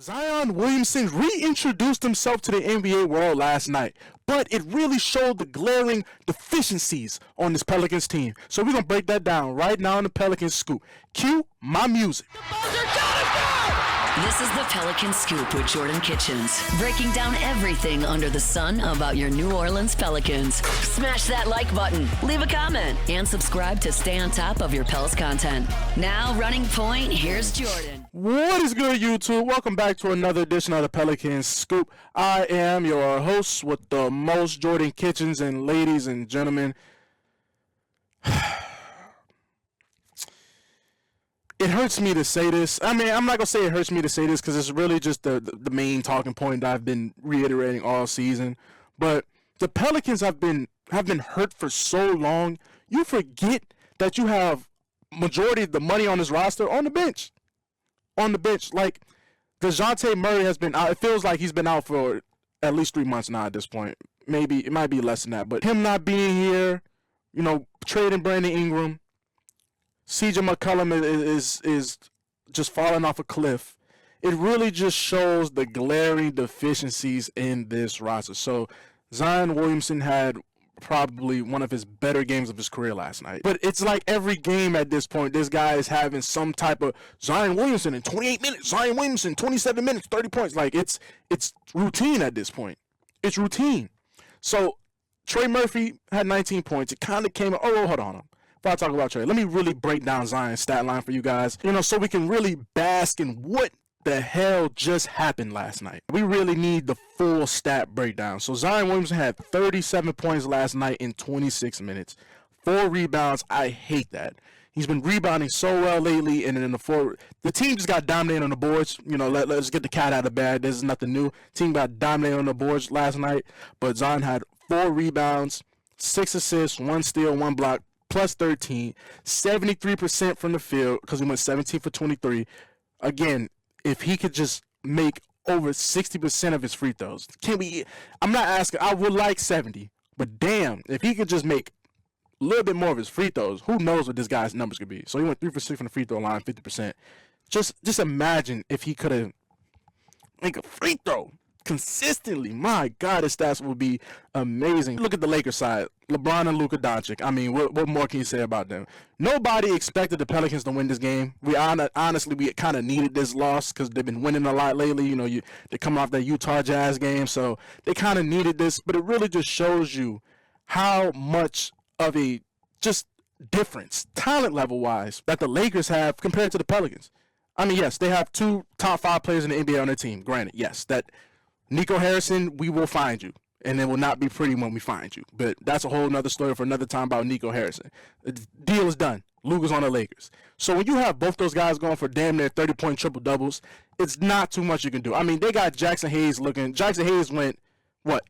Zion Williamson reintroduced himself to the NBA world last night, but it really showed the glaring deficiencies on this Pelicans team. So we're going to break that down right now in the Pelicans Scoop. Cue my music. This is the Pelicans Scoop with Jordan Kitchens, breaking down everything under the sun about your New Orleans Pelicans. Smash that like button, leave a comment, and subscribe to stay on top of your Pels content. Now, running point, here's Jordan. What is good, YouTube? Welcome back to another edition of the Pelicans Scoop. I am your host with the most, Jordan Kitchens, and ladies and gentlemen, it hurts me to say this. I mean, I'm not going to say it hurts me to say this because it's really just the main talking point that I've been reiterating all season. But the Pelicans have been hurt for so long, you forget that you have majority of the money on this roster on the bench. On the bench. Like, DeJounte Murray has been out. It feels like he's been out for at least 3 months now at this point. Maybe, it might be less than that. But him not being here, you know, trading Brandon Ingram, CJ McCollum is just falling off a cliff. It really just shows the glaring deficiencies in this roster. So Zion Williamson had probably one of his better games of his career last night. But it's like every game at this point, this guy is having some type of Zion Williamson in 28 minutes, Zion Williamson 27 minutes, 30 points. Like it's routine at this point. It's routine. So Trey Murphy had 19 points. It kind of came. Oh, hold on. Before I talk about Trey, let me really break down Zion's stat line for you guys, so we can really bask in what the hell just happened last night. We really need the full stat breakdown. So Zion Williamson had 37 points last night in 26 minutes. 4 rebounds. I hate that. He's been rebounding so well lately, and then the team just got dominated on the boards. Let's get the cat out of the bag. This is nothing new. Team got dominated on the boards last night, but Zion had 4 rebounds, 6 assists, 1 steal, 1 block, plus 13, 73% from the field because he went 17 for 23. Again, if he could just make over 60% of his free throws. I'm not asking, I would like 70, but damn, if he could just make a little bit more of his free throws, who knows what this guy's numbers could be. So he went 3 for 6 from the free throw line, 50%. Just imagine if he could have make a free throw consistently. My God, his stats would be amazing. Look at the Lakers side. LeBron and Luka Doncic. I mean, what more can you say about them? Nobody expected the Pelicans to win this game. Honestly, we kind of needed this loss because they've been winning a lot lately. They come off that Utah Jazz game, so they kind of needed this. But it really just shows you how much of a just difference, talent level-wise, that the Lakers have compared to the Pelicans. I mean, yes, they have 2 top 5 players in the NBA on their team. Granted, yes, that Nico Harrison, we will find you. And it will not be pretty when we find you. But that's a whole nother story for another time about Nico Harrison. The deal is done. Luka's on the Lakers. So when you have both those guys going for damn near 30-point triple-doubles, it's not too much you can do. I mean, they got Jackson Hayes looking. Jackson Hayes went,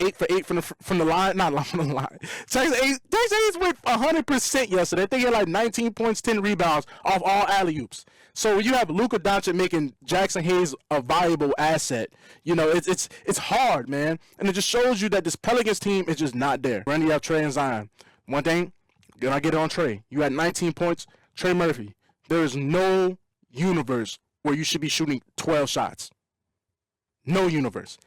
8 for 8 from the line? Not from the line. Jackson Hayes went 100% yesterday. I think he had like 19 points, 10 rebounds off all alley-oops. So when you have Luka Doncic making Jackson Hayes a valuable asset, it's hard, man. And it just shows you that this Pelicans team is just not there. Randy, you have Trey and Zion. One thing, then I get it on Trey. You had 19 points. Trey Murphy. There is no universe where you should be shooting 12 shots. No universe.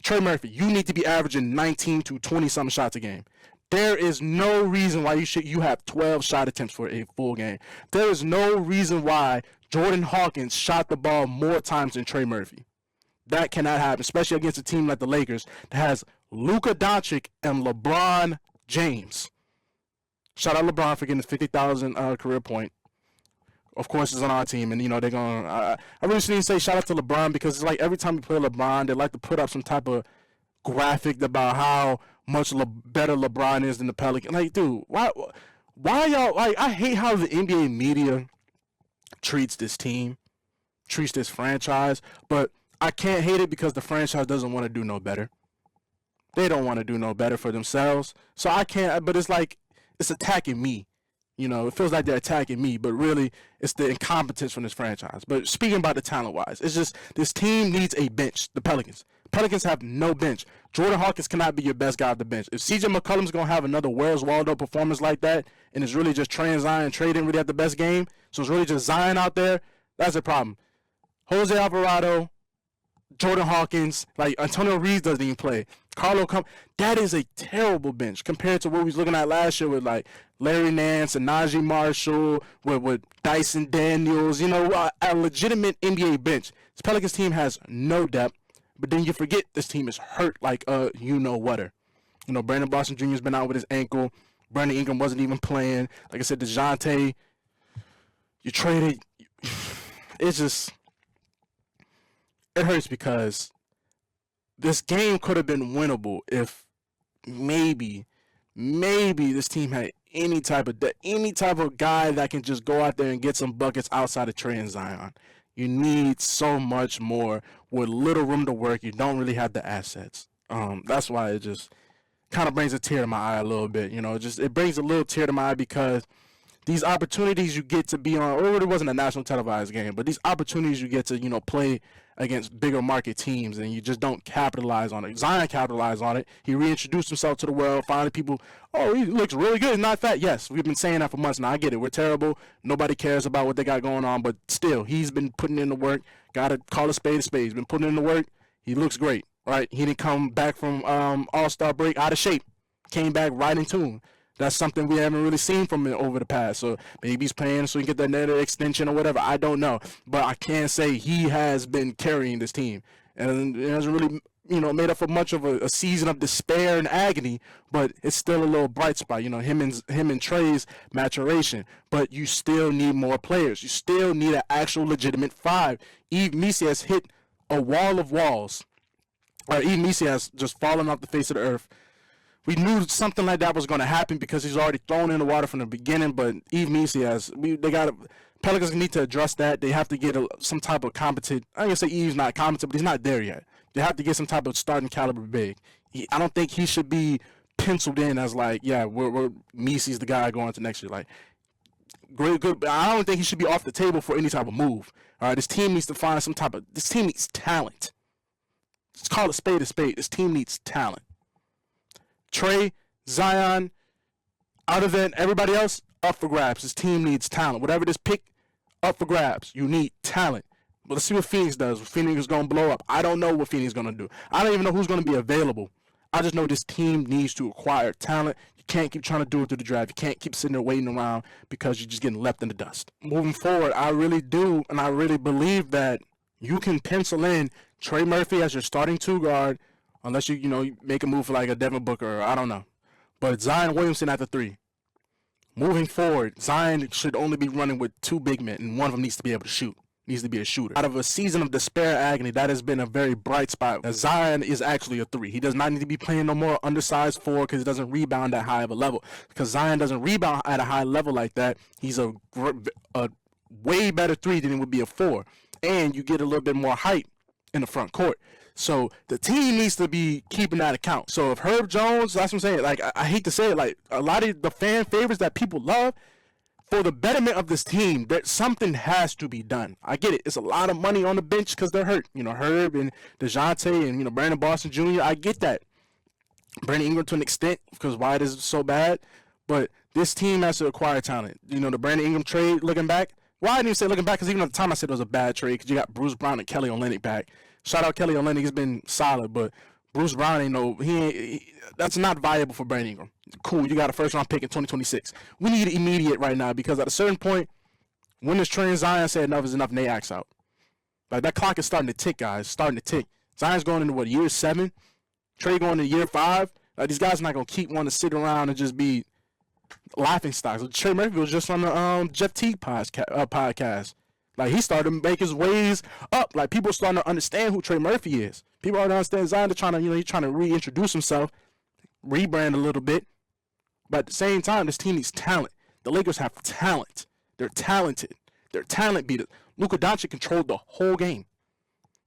Trey Murphy, you need to be averaging 19 to 20-something shots a game. There is no reason why you have 12 shot attempts for a full game. There is no reason why Jordan Hawkins shot the ball more times than Trey Murphy. That cannot happen, especially against a team like the Lakers that has Luka Doncic and LeBron James. Shout out LeBron for getting his 50,000 career point. Of course, it's on our team, and they're going. I really need to say shout out to LeBron because it's like every time we play LeBron, they like to put up some type of graphic about how much better LeBron is than the Pelicans. Like, dude, why y'all like? I hate how the NBA media treats this team, treats this franchise, but I can't hate it because the franchise doesn't want to do no better. They don't want to do no better for themselves, so I can't. But it's like it's attacking me. It feels like they're attacking me, but really it's the incompetence from this franchise. But speaking about the talent-wise, it's just this team needs a bench, the Pelicans. Pelicans have no bench. Jordan Hawkins cannot be your best guy off the bench. If CJ McCollum's going to have another Where's Waldo performance like that, and it's really just Trey and Zion, Trey didn't really have the best game, so it's really just Zion out there, that's a problem. Jose Alvarado, Jordan Hawkins, like Antonio Reeves doesn't even play. That is a terrible bench compared to what we was looking at last year with like Larry Nance and Najee Marshall, with Dyson Daniels, a legitimate NBA bench. This Pelicans team has no depth, but then you forget this team is hurt like you-know-whatter. Brandon Boston Jr. has been out with his ankle. Brandon Ingram wasn't even playing. Like I said, DeJounte, you traded. It's just, it hurts because this game could have been winnable if maybe this team had any type of guy that can just go out there and get some buckets outside of Trey and Zion. You need so much more with little room to work. You don't really have the assets. That's why it just kind of brings a tear to my eye a little bit. It brings a little tear to my eye because these opportunities you get to be on, or it wasn't a national televised game, but these opportunities you get to, play against bigger market teams, and you just don't capitalize on it. Zion capitalized on it. He reintroduced himself to the world. Finally, people, he looks really good. He's not fat. Yes, we've been saying that for months now. I get it. We're terrible. Nobody cares about what they got going on, but still, he's been putting in the work. Got to call a spade a spade. He's been putting in the work. He looks great, right? He didn't come back from All-Star break out of shape. Came back right in tune. That's something we haven't really seen from him over the past. So maybe he's playing so he can get that net extension or whatever. I don't know. But I can say he has been carrying this team. And it hasn't really, made up for much of a season of despair and agony, but it's still a little bright spot. Him and Trey's maturation. But you still need more players. You still need an actual legitimate five. Yves Missi has hit a wall of walls. Yves Missi has just fallen off the face of the earth. We knew something like that was going to happen because he's already thrown in the water from the beginning. But Yves Missi Pelicans need to address that. They have to get some type of competent. I'm gonna say Yves not competent, but he's not there yet. They have to get some type of starting caliber big. I don't think he should be penciled in as like, we're Missi's the guy going to next year. Like, great, good. I don't think he should be off the table for any type of move. All right, this team needs to find some type of. This team needs talent. Let's call a spade a spade. This team needs talent. Trey, Zion, out of it, everybody else, up for grabs. This team needs talent. Whatever this pick, up for grabs. You need talent. But let's see what Phoenix does. Phoenix is going to blow up. I don't know what Phoenix is going to do. I don't even know who's going to be available. I just know this team needs to acquire talent. You can't keep trying to do it through the draft. You can't keep sitting there waiting around because you're just getting left in the dust. Moving forward, I really do, and I really believe that you can pencil in Trey Murphy as your starting two guard, unless you make a move for like a Devin Booker or I don't know. But Zion Williamson at the 3. Moving forward, Zion should only be running with 2 big men, and one of them needs to be able to shoot. Needs to be a shooter. Out of a season of despair agony, that has been a very bright spot. Zion is actually a 3. He does not need to be playing no more undersized 4 because he doesn't rebound at high of a level. Because Zion doesn't rebound at a high level like that. He's a way better 3 than it would be a 4. And you get a little bit more height in the front court. So the team needs to be keeping that account. So if Herb Jones, that's what I'm saying, like I hate to say it, like a lot of the fan favorites that people love, for the betterment of this team, that something has to be done. I get it. It's a lot of money on the bench because they're hurt. Herb and DeJounte and, Brandon Boston Jr., I get that. Brandon Ingram to an extent because White is so bad. But this team has to acquire talent. The Brandon Ingram trade, looking back, well, I didn't even say looking back because even at the time I said it was a bad trade because you got Bruce Brown and Kelly Olynyk back. Shout out Kelly Olynyk. He's been solid, but Bruce Brown that's not viable for Brandon Ingram. Cool, you got a first-round pick in 2026. We need it immediate right now because at a certain point, when this Trey and Zion say enough is enough, and they axe out. Like, that clock is starting to tick, guys. Starting to tick. Zion's going into, year 7? Trey going into year 5? Like, these guys are not going to keep wanting to sit around and just be laughing stocks. Trey Murphy was just on the Jeff Teague podcast. Like, he started to make his ways up. Like, people are starting to understand who Trey Murphy is. People already understand Zion. They're trying to, he's trying to reintroduce himself, rebrand a little bit. But at the same time, this team needs talent. The Lakers have talent. They're talented. They're talent beaters. Luka Doncic controlled the whole game.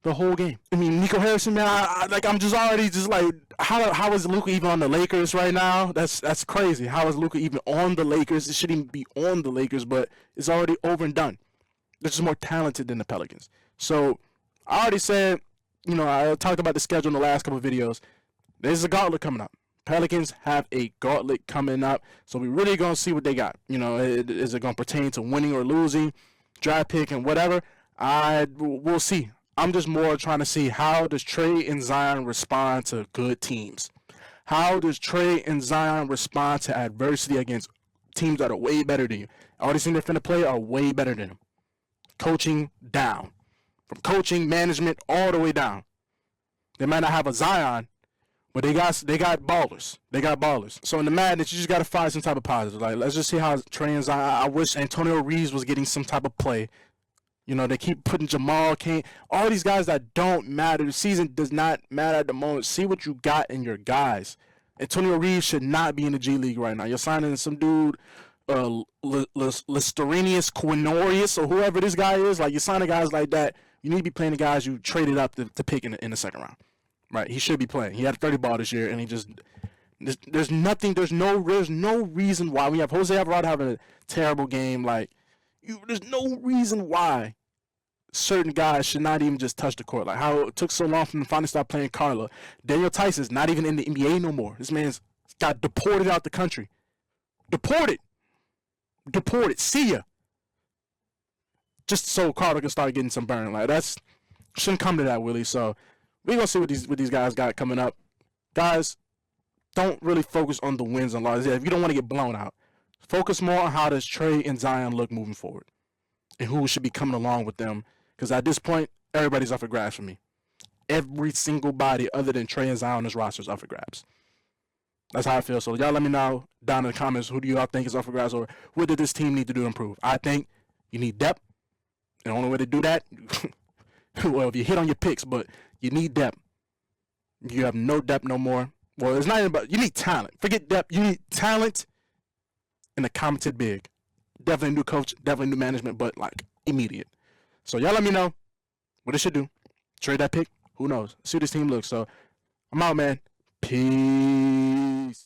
The whole game. I mean, Nico Harrison, man, I'm just already just like, how is Luka even on the Lakers right now? That's crazy. How is Luka even on the Lakers? It shouldn't even be on the Lakers, but it's already over and done. They're just more talented than the Pelicans. So I already said, I talked about the schedule in the last couple of videos. There's a gauntlet coming up. Pelicans have a gauntlet coming up. So we really going to see what they got. Is it going to pertain to winning or losing, draft pick and whatever? We'll see. I'm just more trying to see how does Trey and Zion respond to good teams. How does Trey and Zion respond to adversity against teams that are way better than you? All these teams they're finna play are way better than them. Coaching down. From coaching, management, all the way down. They might not have a Zion, but they got ballers. They got ballers. So in the madness, you just got to find some type of positive. Like, let's just see how Trey and Zion. I wish Antonio Reeves was getting some type of play. You know, they keep putting Jamal Cain, all these guys that don't matter. The season does not matter at the moment. See what you got in your guys. Antonio Reeves should not be in the G League right now. You're signing some dude, Listerinius Quinorius, or whoever this guy is. Like, you're signing guys like that. You need to be playing the guys you traded up to pick in the second round. Right? He should be playing. He had a 30 ball this year, and he just there's no reason why we have Jose Alvarado having a terrible game. Like, there's no reason why certain guys should not even just touch the court. Like how it took so long for him to finally start playing Carla. Daniel Tyson's not even in the NBA no more. This man's got deported out the country. Deported. See ya. Just so Carla can start getting some burn. Like, that's shouldn't come to that, Willie. So we're gonna see what these guys got coming up. Guys, don't really focus on the wins and losses. If you don't want to get blown out, focus more on how does Trey and Zion look moving forward, and who should be coming along with them. Because at this point, everybody's up for grabs for me. Every single body other than Trey and Zion on this roster is up for grabs. That's how I feel. So y'all let me know down in the comments, who do y'all think is up for grabs, or what did this team need to do to improve? I think you need depth. And the only way to do that, well, if you hit on your picks, but you need depth. You have no depth no more. Well, it's not even about, you need talent. Forget depth. You need talent and a competent big. Definitely a new coach, definitely new management, but like immediate. So y'all let me know what it should do. Trade that pick? Who knows? See what this team looks. So I'm out, man. Peace.